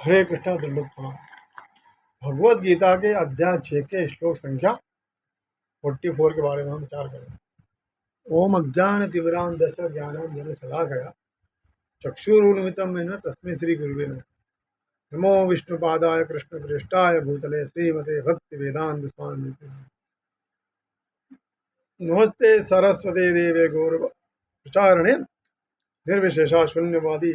हरे कृष्णा दंडोत प्रणाम। भगवद गीता के अध्याय 6 के श्लोक संख्या 44 के बारे में हम विचार करें। ओम अज्ञान तिमिरांधस्य ज्ञानांजन शलाकया चक्षुरुन्मिलितं येन तस्मै श्री गुरुवे नमः। नमो विष्णुपादाय कृष्णप्रेष्ठाय भूतले श्रीमते भक्ति वेदांत स्वामी। नमस्ते सरस्वती देवे गौरव प्रचारणे निर्विशेषा शून्यवादी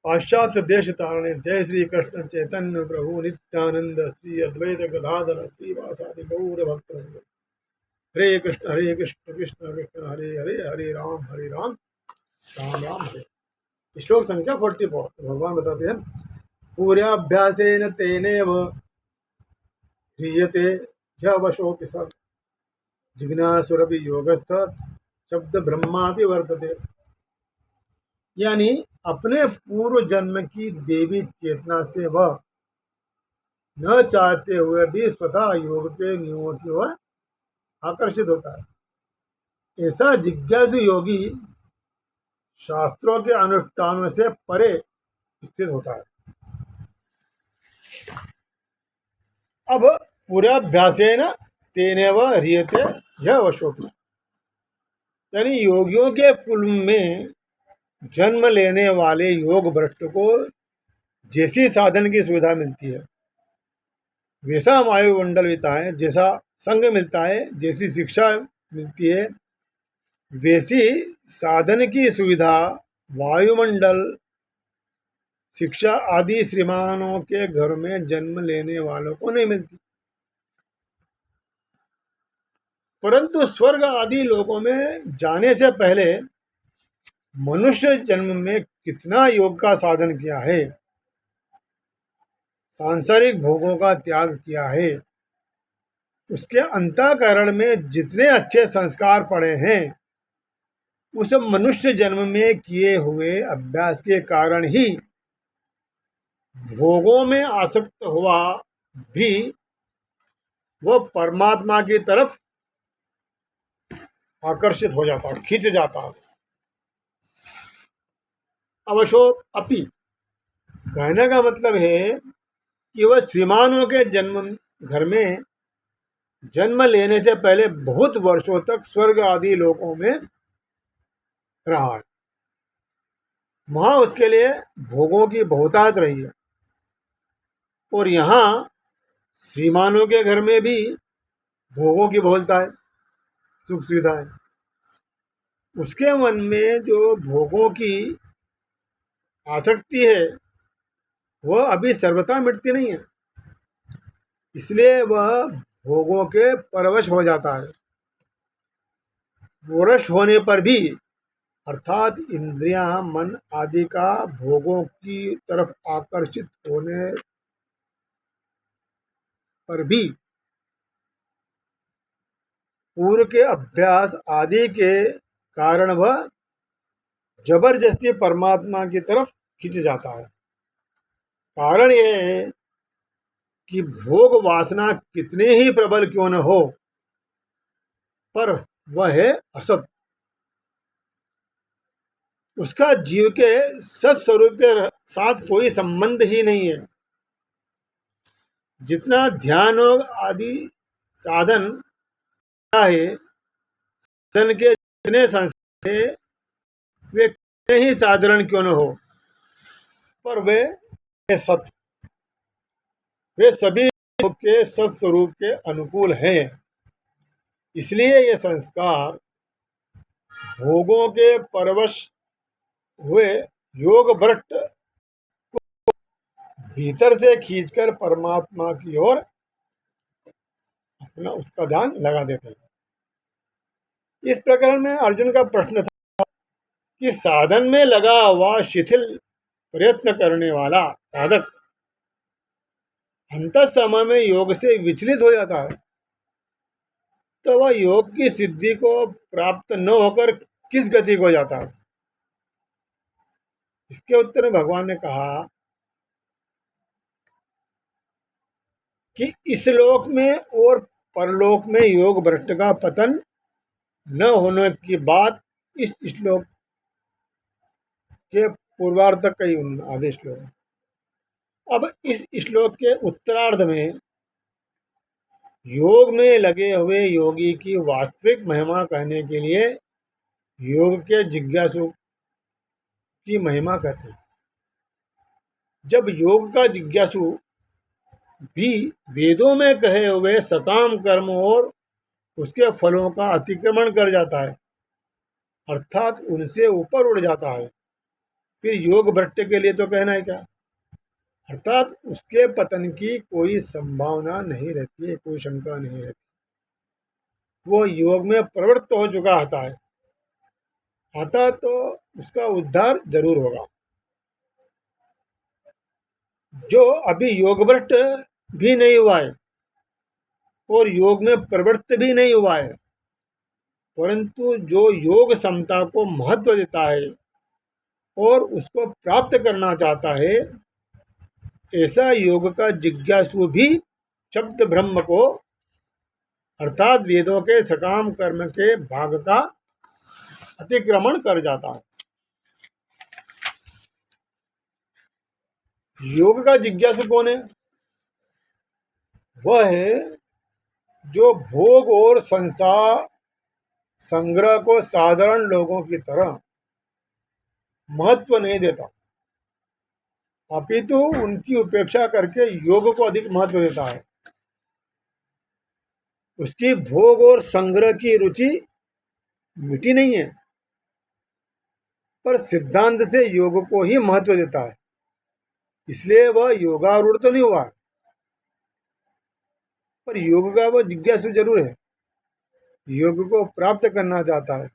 पाश्चात्य देश तारणे। जय श्री कृष्ण चैतन्य प्रभु नित्यानंद श्री अद्वैत गदाधर श्रीवासादि गौर भक्त। हरे कृष्ण कृष्ण कृष्ण हरे हरे, हरे राम राम राम हरे। श्लोक संख्या 44। भगवान बताते हैं, पूर्याभ्यासेन तेनेव ह्रियते ह्यवशोऽपि सः जिज्ञासुरपि योगस्थ शब्द ब्रह्मापि वर्तते। यानी अपने पूर्व जन्म की देवी चेतना से वह न चाहते हुए भी स्वतः योग के नियमों की ओर आकर्षित होता है। ऐसा जिज्ञासु योगी शास्त्रों के अनुष्ठानों से परे स्थित होता है। अब पूर्वाभ्यासेन तेनेव ह्रियते यह वशोपि, यानी योगियों के कुल में जन्म लेने वाले योग भ्रष्ट को जैसी साधन की सुविधा मिलती है, वैसा वायुमंडल मिलता है, जैसा संग मिलता है, जैसी शिक्षा मिलती है, वैसी साधन की सुविधा वायुमंडल शिक्षा आदि श्रीमानों के घर में जन्म लेने वालों को नहीं मिलती। परंतु स्वर्ग आदि लोकों में जाने से पहले मनुष्य जन्म में कितना योग का साधन किया है, सांसारिक भोगों का त्याग किया है, उसके अंतःकरण में जितने अच्छे संस्कार पड़े हैं, उस मनुष्य जन्म में किए हुए अभ्यास के कारण ही भोगों में आसक्त हुआ भी वह परमात्मा की तरफ आकर्षित हो जाता, खींच जाता। अवशो अपि कहने का मतलब है कि वह श्रीमानों के जन्म घर में जन्म लेने से पहले बहुत वर्षों तक स्वर्ग आदि लोकों में रहा है। वहां उसके लिए भोगों की बहुतायत रही है, और यहाँ श्रीमानों के घर में भी भोगों की बहुलता है, सुख सुविधा है। उसके मन में जो भोगों की आसक्ति है वह अभी सर्वथा मिटती नहीं है, इसलिए वह भोगों के परवश हो जाता है। वश होने पर भी, अर्थात इंद्रियां मन आदि का भोगों की तरफ आकर्षित होने पर भी पूर्व के अभ्यास आदि के कारण वह जबरदस्ती परमात्मा की तरफ खिंच जाता है। कारण यह है कि भोग वासना कितने ही प्रबल क्यों न हो, पर वह है असत। उसका जीव के सत्स्वरूप के साथ कोई संबंध ही नहीं है। जितना ध्यान आदि साधन है, साधन के जितने संस्कार है, वे कितने ही साधारण क्यों न हो, पर वे सत्य, वे सभी के सत्स्वरूप के अनुकूल हैं। इसलिए ये संस्कार भोगों के परवश हुए योग भ्रष्ट को भीतर से खींचकर परमात्मा की ओर अपना उसका ध्यान लगा देते हैं। इस प्रकरण में अर्जुन का प्रश्न था कि साधन में लगा हुआ शिथिल प्रयत्न करने वाला साधक अंत समय में योग से विचलित हो जाता है, तो वह योग की सिद्धि को प्राप्त न होकर किस गति को जाता है। इसके उत्तर में भगवान ने कहा कि इस लोक में और परलोक में योग भ्रष्ट का पतन न होने की बात इस श्लोक के पूर्वार्ध तक कई आदेश लोग। अब इस श्लोक के उत्तरार्ध में योग में लगे हुए योगी की वास्तविक महिमा कहने के लिए योग के जिज्ञासु की महिमा कहते हैं। जब योग का जिज्ञासु भी वेदों में कहे हुए सकाम कर्म और उसके फलों का अतिक्रमण कर जाता है, अर्थात उनसे ऊपर उड़ जाता है, फिर योग भ्रष्ट के लिए तो कहना है क्या, अर्थात उसके पतन की कोई संभावना नहीं रहती है, कोई शंका नहीं रहती। वो योग में प्रवृत्त हो चुका आता तो उसका उद्धार जरूर होगा। जो अभी योग भ्रष्ट भी नहीं हुआ है और योग में प्रवृत्त भी नहीं हुआ है, परंतु जो योग समता को महत्व देता है और उसको प्राप्त करना चाहता है, ऐसा योग का जिज्ञासु भी शब्द ब्रह्म को अर्थात वेदों के सकाम कर्म के भाग का अतिक्रमण कर जाता है। योग का जिज्ञासु कौन है? वह है जो भोग और संसार संग्रह को साधारण लोगों की तरह महत्व नहीं देता, अपितु उनकी उपेक्षा करके योग को अधिक महत्व देता है। उसकी भोग और संग्रह की रुचि मिटी नहीं है, पर सिद्धांत से योग को ही महत्व देता है, इसलिए वह योगारूढ़ तो नहीं हुआ, पर योग का वह जिज्ञासु जरूर है, योग को प्राप्त करना चाहता है।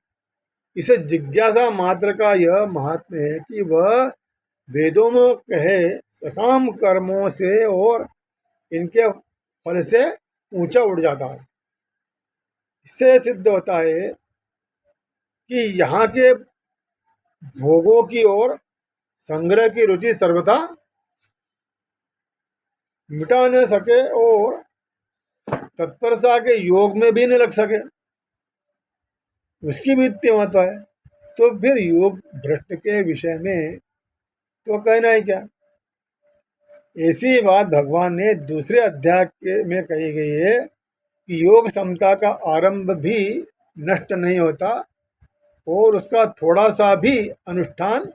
इसे जिज्ञासा मात्र का यह महात्म्य है कि वह वेदों में कहे सकाम कर्मों से और इनके फल से ऊंचा उड़ जाता है। इससे सिद्ध होता है कि यहाँ के भोगों की ओर संग्रह की रुचि सर्वथा मिटा न सके और तत्परता के योग में भी न लग सके, उसकी भी इतनी महत्व है। तो फिर योग भ्रष्ट के विषय में तो कहना है क्या? ऐसी बात भगवान ने दूसरे अध्याय में कही गई है कि योग समता का आरंभ भी नष्ट नहीं होता और उसका थोड़ा सा भी अनुष्ठान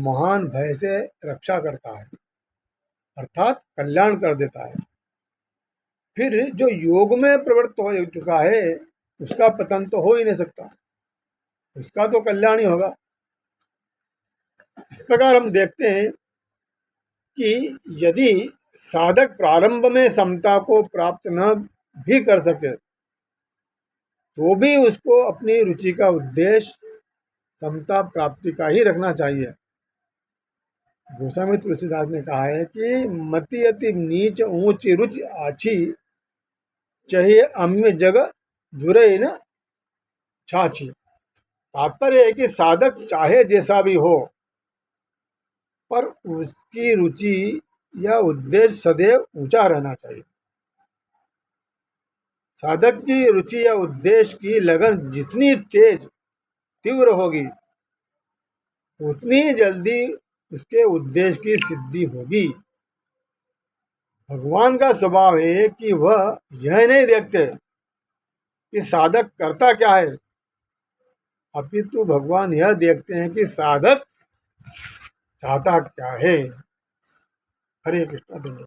महान भय से रक्षा करता है, अर्थात कल्याण कर देता है। फिर जो योग में प्रवृत्त हो चुका है उसका पतन तो हो ही नहीं सकता, उसका तो कल्याण ही होगा। इस प्रकार हम देखते हैं कि यदि साधक प्रारंभ में समता को प्राप्त न भी कर सके तो भी उसको अपनी रुचि का उद्देश्य समता प्राप्ति का ही रखना चाहिए। गोस्वामी तुलसीदास ने कहा है कि मति अति नीच ऊंची रुचि आछी, चाहिए अम्य जग जुरे न छाछी। तात्पर्य है कि साधक चाहे जैसा भी हो, पर उसकी रुचि या उद्देश्य सदैव ऊंचा रहना चाहिए। साधक की रुचि या उद्देश्य की लगन जितनी तेज तीव्र होगी उतनी जल्दी उसके उद्देश्य की सिद्धि होगी। भगवान का स्वभाव है कि वह यह नहीं देखते कि साधक करता क्या है, अपितु भगवान यह देखते हैं कि साधक चाहता क्या है। हरे कृष्ण।